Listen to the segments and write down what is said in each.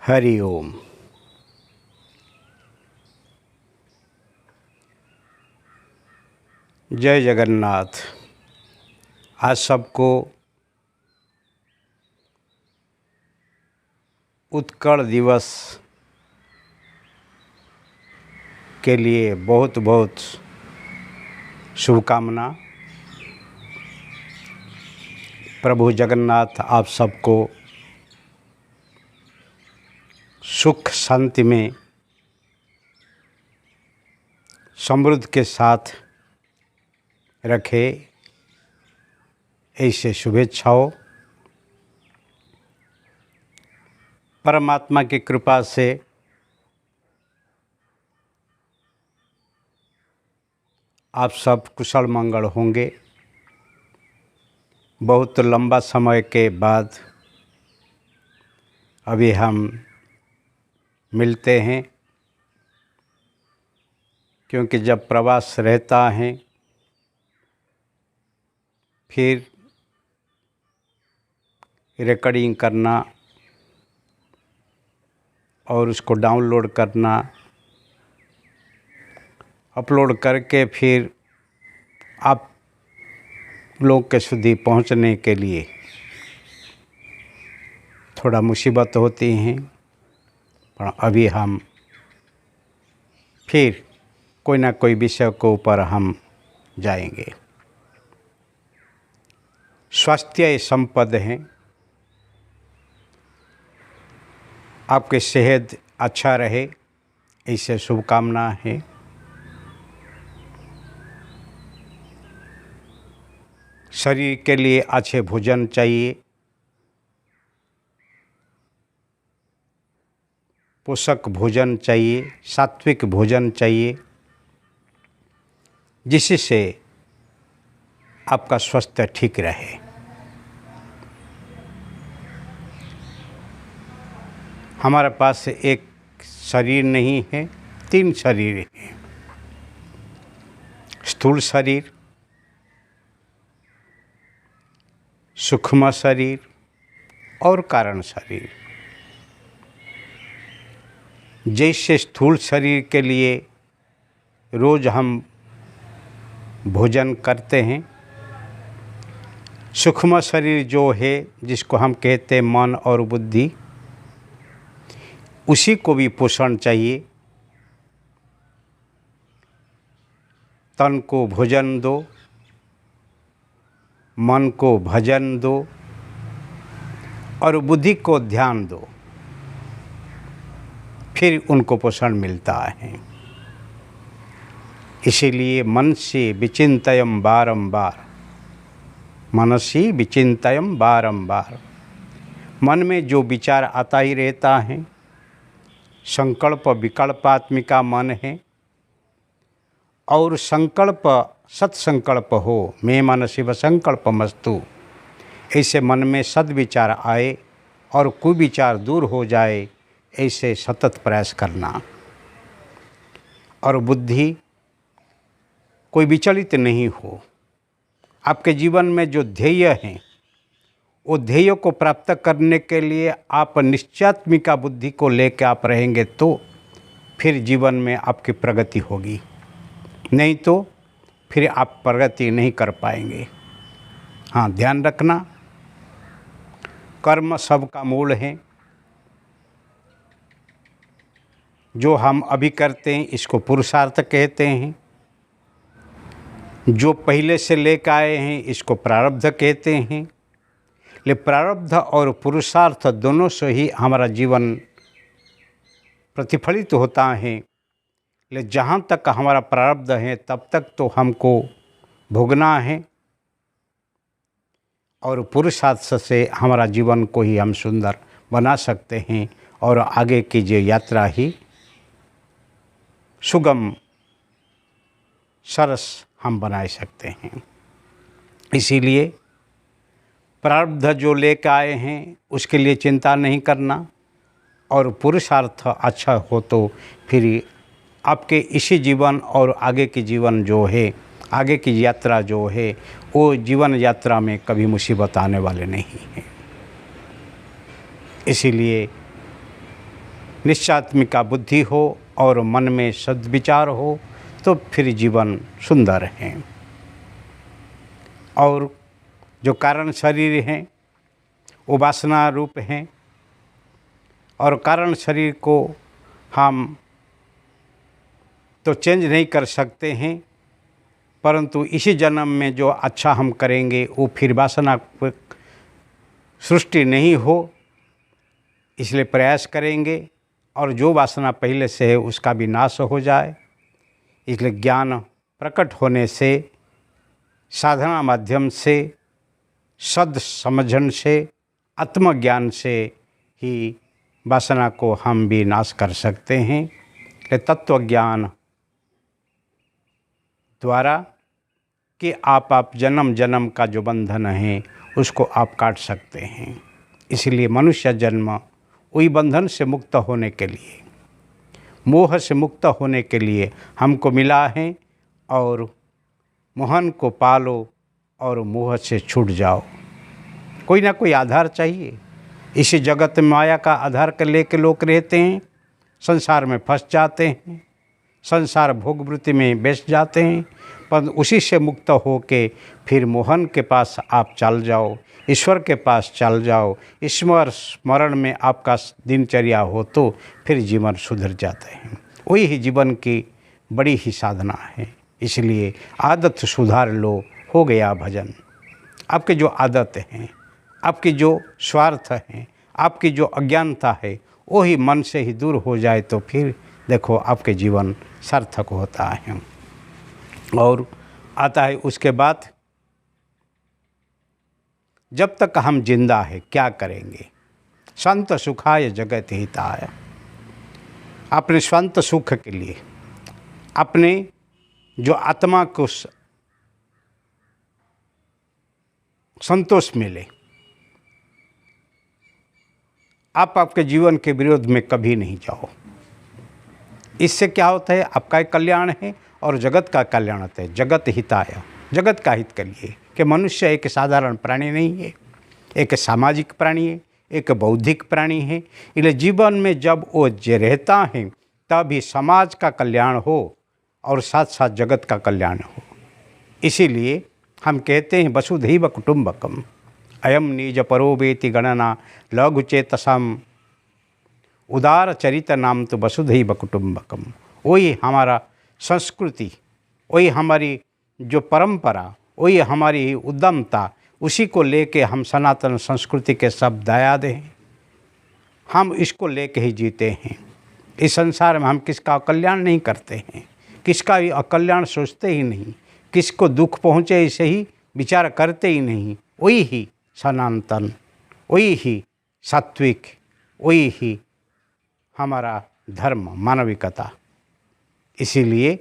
हरि ओम। जय जगन्नाथ। आज सबको उत्कल दिवस के लिए बहुत बहुत शुभकामना। प्रभु जगन्नाथ आप सबको सुख शांति में समृद्धि के साथ रखे, ऐसे शुभेच्छाओं। परमात्मा की कृपा से आप सब कुशल मंगल होंगे। बहुत लंबा समय के बाद अभी हम मिलते हैं, क्योंकि जब प्रवास रहता है फिर रिकॉर्डिंग करना और उसको डाउनलोड करना, अपलोड करके फिर आप लोग के સુધી पहुंचने के लिए थोड़ा मुसीबत होती हैं। पर अभी हम फिर कोई ना कोई विषय के ऊपर हम जाएंगे। स्वास्थ्य संपद हैं, आपकी सेहत अच्छा रहे, ऐसे शुभकामना है। शरीर के लिए अच्छे भोजन चाहिए, पोषक भोजन चाहिए, सात्विक भोजन चाहिए, जिससे आपका स्वास्थ्य ठीक रहे। हमारे पास एक शरीर नहीं है, 3 शरीर हैं। स्थूल शरीर, सूक्ष्म शरीर और कारण शरीर। जैसे स्थूल शरीर के लिए रोज़ हम भोजन करते हैं, सूक्ष्म शरीर जो है जिसको हम कहते हैं मन और बुद्धि, उसी को भी पोषण चाहिए। तन को भोजन दो, मन को भजन दो और बुद्धि को ध्यान दो, फिर उनको पोषण मिलता है। इसीलिए मनसि विचिन्तयं बारंबार, मनसि विचिन्तयं बारंबार। मन में जो विचार आता ही रहता है, संकल्प विकल्पात्मिका मन है, और संकल्प सत्संकल्प हो, मैं मन शिव संकल्पमस्तु। ऐसे मन में सद्विचार आए और कुविचार दूर हो जाए, ऐसे सतत प्रयास करना। और बुद्धि कोई विचलित नहीं हो। आपके जीवन में जो ध्येय हैं, वो ध्येय को प्राप्त करने के लिए आप निश्चयात्मिका बुद्धि को लेकर आप रहेंगे तो फिर जीवन में आपकी प्रगति होगी, नहीं तो फिर आप प्रगति नहीं कर पाएंगे। हाँ, ध्यान रखना, कर्म सबका मूल है। जो हम अभी करते हैं इसको पुरुषार्थ कहते हैं, जो पहले से लेकर आए हैं इसको प्रारब्ध कहते हैं। ले प्रारब्ध और पुरुषार्थ दोनों से ही हमारा जीवन प्रतिफलित होता है। ले जहाँ तक हमारा प्रारब्ध है तब तक तो हमको भोगना है, और पुरुषार्थ से हमारा जीवन को ही हम सुंदर बना सकते हैं और आगे की जो यात्रा ही सुगम सरस हम बना सकते हैं। इसीलिए प्रारब्ध जो लेकर आए हैं उसके लिए चिंता नहीं करना, और पुरुषार्थ अच्छा हो तो फिर आपके इसी जीवन और आगे की जीवन जो है, आगे की यात्रा जो है, वो जीवन यात्रा में कभी मुसीबत आने वाले नहीं है। इसीलिए निश्चात्मिका बुद्धि हो और मन में सद्विचार हो तो फिर जीवन सुंदर है। और जो कारण शरीर हैं वो वासना रूप हैं, और कारण शरीर को हम तो चेंज नहीं कर सकते हैं, परंतु इसी जन्म में जो अच्छा हम करेंगे वो फिर वासना सृष्टि नहीं हो, इसलिए प्रयास करेंगे और जो वासना पहले से है उसका भी नाश हो जाए। इसलिए ज्ञान प्रकट होने से, साधना माध्यम से, सद समझन से, आत्मज्ञान से ही वासना को हम भी नाश कर सकते हैं। तत्व ज्ञान द्वारा कि आप जन्म जन्म का जो बंधन है उसको आप काट सकते हैं। इसलिए मनुष्य जन्म वही बंधन से मुक्त होने के लिए, मोह से मुक्त होने के लिए हमको मिला है। और मोहन को पालो और मोह से छूट जाओ। कोई ना कोई आधार चाहिए। इसी जगत में माया का आधार कर लेके लोग रहते हैं, संसार में फंस जाते हैं, संसार भोगवृत्ति में बेच जाते हैं। पर उसी से मुक्त हो के फिर मोहन के पास आप चल जाओ, ईश्वर के पास चल जाओ। ईश्वर स्मरण में आपका दिनचर्या हो तो फिर जीवन सुधर जाते हैं। वही ही जीवन की बड़ी ही साधना है। इसलिए आदत सुधार लो, हो गया भजन। आपके जो आदत हैं, आपकी जो स्वार्थ हैं, आपकी जो अज्ञानता है वो ही मन से ही दूर हो जाए तो फिर देखो आपके जीवन सार्थक होता है। और आता है उसके बाद, जब तक हम जिंदा है क्या करेंगे? संत सुखाय जगत हिताय। अपने स्वंत सुख के लिए, अपने जो आत्मा को संतोष मिले, आप आपके जीवन के विरोध में कभी नहीं जाओ। इससे क्या होता है? आपका एक कल्याण है और जगत का कल्याण होता है। जगत हिताय, जगत का हित के लिए। कि मनुष्य एक साधारण प्राणी नहीं है, एक सामाजिक प्राणी है, एक बौद्धिक प्राणी है। इसलिए जीवन में जब वो रहता है तभी समाज का कल्याण हो और साथ साथ जगत का कल्याण हो। इसीलिए हम कहते हैं वसुधैव कुटुम्बकम, अयम निज परो वेति गणना लघुचेतसम उदार चरित नाम तो वसुधैव कुटुम्बकम। वही हमारा संस्कृति, वही हमारी जो परंपरा, वही हमारी उद्यमता, उसी को लेके हम सनातन संस्कृति के सब दायाद हैं। हम इसको लेके ही जीते हैं। इस संसार में हम किसका कल्याण नहीं करते हैं, किसका भी अकल्याण सोचते ही नहीं, किसको दुख पहुँचे इसे ही विचार करते ही नहीं। वही ही सनातन, वही ही सात्विक, वही ही हमारा धर्म, मानविकता। इसीलिए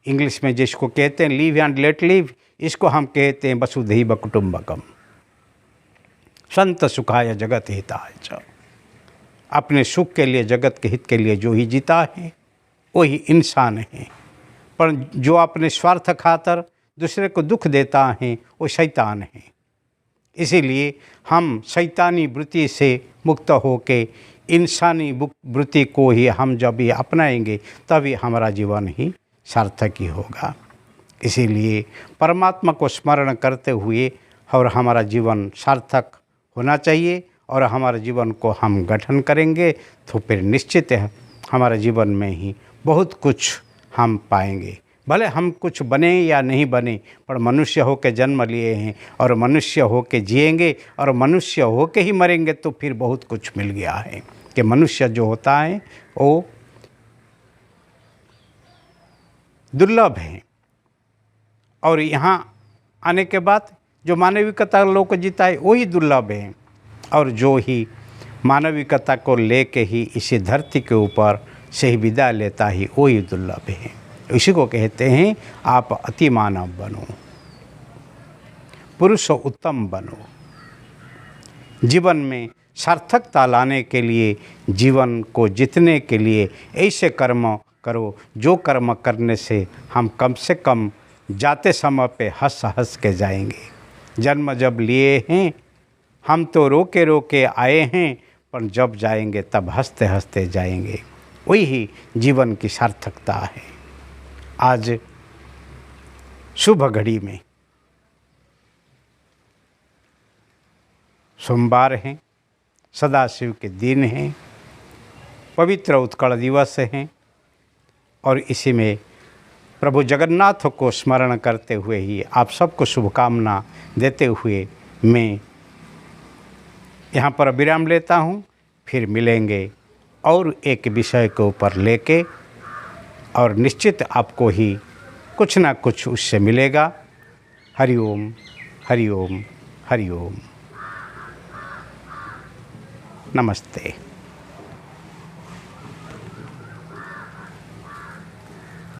इंग्लिश में जिसको कहते हैं लिव एंड लेट लिव, इसको हम कहते हैं वसुधैव कुटुम्बकम। संत सुखाय जगत हिताय च। अपने सुख के लिए, जगत के हित के लिए जो ही जीता है वही इंसान है। पर जो अपने स्वार्थ खातर दूसरे को दुख देता है वो शैतान है। इसीलिए हम शैतानी वृत्ति से मुक्त होके इंसानी वृत्ति को ही हम जब भी अपनाएंगे तभी हमारा जीवन ही सार्थक ही होगा। इसीलिए परमात्मा को स्मरण करते हुए और हमारा जीवन सार्थक होना चाहिए और हमारे जीवन को हम गठन करेंगे तो फिर निश्चित है हमारे जीवन में ही बहुत कुछ हम पाएंगे। भले हम कुछ बने या नहीं बने, पर मनुष्य हो के जन्म लिए हैं और मनुष्य हो के जिएंगे और मनुष्य हो के ही मरेंगे तो फिर बहुत कुछ मिल गया है। कि मनुष्य जो होता है वो दुर्लभ है और यहाँ आने के बाद जो मानविकता लोग जीता है वही दुर्लभ है। और जो ही मानविकता को लेके ही इसी धरती के ऊपर से ही विदा लेता ही वही दुर्लभ है। इसी को कहते हैं आप अति मानव बनो, पुरुष उत्तम बनो। जीवन में सार्थकता लाने के लिए, जीवन को जीतने के लिए ऐसे कर्म करो जो कर्म करने से हम कम से कम जाते समय पे हंस हंस के जाएंगे। जन्म जब लिए हैं हम तो रोके रोके आए हैं, पर जब जाएंगे तब हंसते हंसते जाएंगे। वही ही जीवन की सार्थकता है। आज शुभ घड़ी में सोमवार हैं, सदाशिव के दिन हैं, पवित्र उत्कल दिवस हैं और इसी में प्रभु जगन्नाथ को स्मरण करते हुए ही आप सबको शुभकामना देते हुए मैं यहाँ पर विराम लेता हूँ। फिर मिलेंगे और एक विषय के ऊपर लेके, और निश्चित आपको ही कुछ ना कुछ उससे मिलेगा। हरिओम हरिओम हरिओम। नमस्ते।